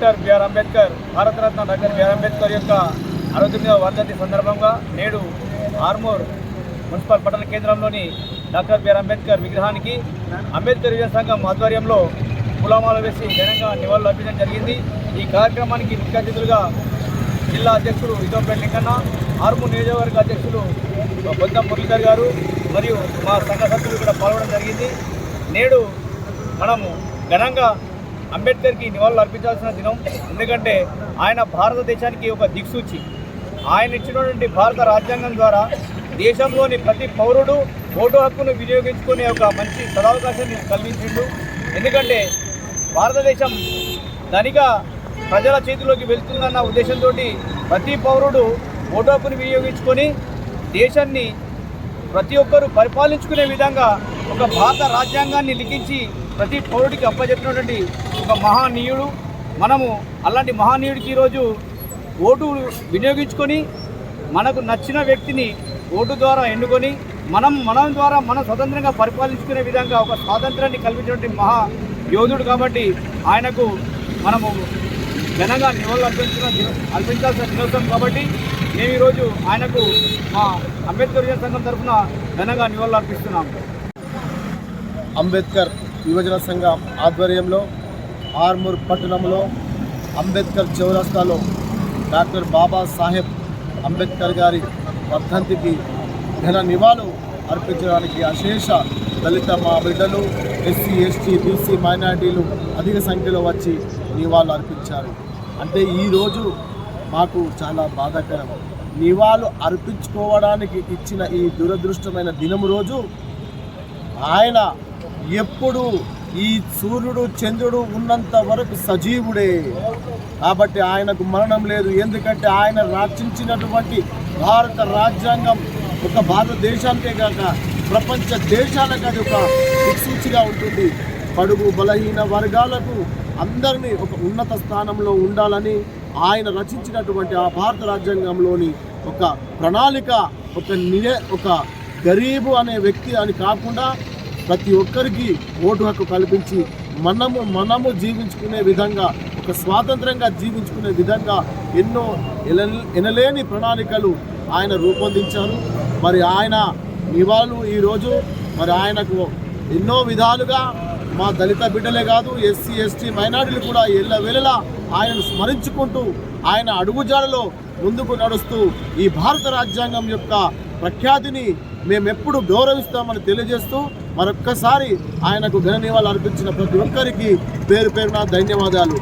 Doctor BR Ambedkar, Bharat Ratna doctor BR Ambedkar యొక్క 69వ వర్ధంతి సందర్భంగా నేడు ఆర్మూర్ మున్సిపల్ పట్టణ కేంద్రంలోని డాక్టర్ బిఆర్ అంబేద్కర్ విగ్రహానికి అంబేద్కర్ యువ సంఘం ఆధ్వర్యంలో పూలమాల వేసి ఘనంగా నివాళులు అర్పించడం జరిగింది. ఈ కార్యక్రమానికి ముఖ్య అతిథులుగా జిల్లా అధ్యక్షుడు ఇదోపేట లింగన్న, ఆర్మూర్ నియోజకవర్గ అధ్యక్షులు బొద్ద మురళీధర్ గారు మరియు మా సంఘ సభ్యులు కూడా పాల్గొనడం జరిగింది. నేడు మనము ఘనంగా అంబేద్కర్కి నివాళులు అర్పించాల్సిన దినం. ఎందుకంటే ఆయన భారతదేశానికి ఒక దిక్సూచి. ఆయన ఇచ్చినటువంటి భారత రాజ్యాంగం ద్వారా దేశంలోని ప్రతి పౌరుడు ఓటు హక్కును వినియోగించుకునే ఒక మంచి సదావకాశాన్ని కల్పించిండు. ఎందుకంటే భారతదేశం ధనిక ప్రజల చేతిలోకి వెళ్తుందన్న ఉద్దేశంతో ప్రతి పౌరుడు ఓటు హక్కును వినియోగించుకొని దేశాన్ని ప్రతి ఒక్కరూ పరిపాలించుకునే విధంగా ఒక భారత రాజ్యాంగాన్ని లిఖించి ప్రతి పౌరుడికి అప్పచెప్పినటువంటి ఒక మహానీయుడు. మనము అలాంటి మహానీయుడికి ఈరోజు ఓటు వినియోగించుకొని మనకు నచ్చిన వ్యక్తిని ఓటు ద్వారా ఎన్నుకొని మనం ద్వారా మనం స్వతంత్రంగా పరిపాలించుకునే విధంగా ఒక స్వాతంత్రాన్ని కల్పించినటువంటి మహా యోధుడు. కాబట్టి ఆయనకు మనము ఘనంగా నివాళులు అర్పించాల్సిన దినోత్సవం. కాబట్టి మేము ఈరోజు ఆయనకు మా అంబేద్కర్ యువజన సంఘం తరఫున ఘనంగా నివాళులు అర్పిస్తున్నాము. అంబేద్కర్ యువజన సంఘం ఆధ్వర్యంలో ఆర్మూర్ పట్టణంలో అంబేద్కర్ చౌరస్తాలో డాక్టర్ బాబాసాహెబ్ అంబేద్కర్ గారి వర్ధంతికి ఘన నివాళులు అర్పించడానికి అశేష దళిత మా బిడ్డలు, ఎస్సీ, ఎస్టీ, బీసీ, మైనారిటీలు అధిక సంఖ్యలో వచ్చి నివాళులు అర్పించారు. అంటే ఈరోజు మాకు చాలా బాధాకరం. నివాళులు అర్పించుకోవడానికి ఇచ్చిన ఈ దురదృష్టమైన దినము రోజు ఆయన ఎప్పుడు ఈ సూర్యుడు చంద్రుడు ఉన్నంత వరకు సజీవుడే. కాబట్టి ఆయనకు మరణం లేదు. ఎందుకంటే ఆయన రచించినటువంటి భారత రాజ్యాంగం ఒక భారతదేశానికే కాక ప్రపంచ దేశాలకు అది ఒక దిక్సూచిగా ఉంటుంది. బడుగు బలహీన వర్గాలకు అందరినీ ఒక ఉన్నత స్థానంలో ఉండాలని ఆయన రచించినటువంటి ఆ భారత రాజ్యాంగంలోని ఒక ప్రణాళిక, ఒక గరీబు అనే వ్యక్తి అని కాకుండా ప్రతి ఒక్కరికి ఓటు హక్కు కల్పించి మనము జీవించుకునే విధంగా, ఒక స్వాతంత్రంగా జీవించుకునే విధంగా ఎన్నో ఎనలేని ప్రణాళికలు ఆయన రూపొందించారు. మరి ఆయన నివాళులు ఈరోజు మరి ఆయనకు ఎన్నో విధాలుగా మా దళిత బిడ్డలే కాదు, ఎస్సీ, ఎస్టీ, మైనారిటీలు కూడా ఎల్లవేళలా ఆయనను స్మరించుకుంటూ ఆయన అడుగుజాడలో ముందుకు నడుస్తూ ఈ భారత రాజ్యాంగం యొక్క ప్రఖ్యాతిని మేమెప్పుడు గౌరవిస్తామని తెలియజేస్తూ మరొక్కసారి ఆయనకు ఘన నివాళులు అర్పించిన ప్రతి ఒక్కరికి పేరు పేరున ధన్యవాదాలు.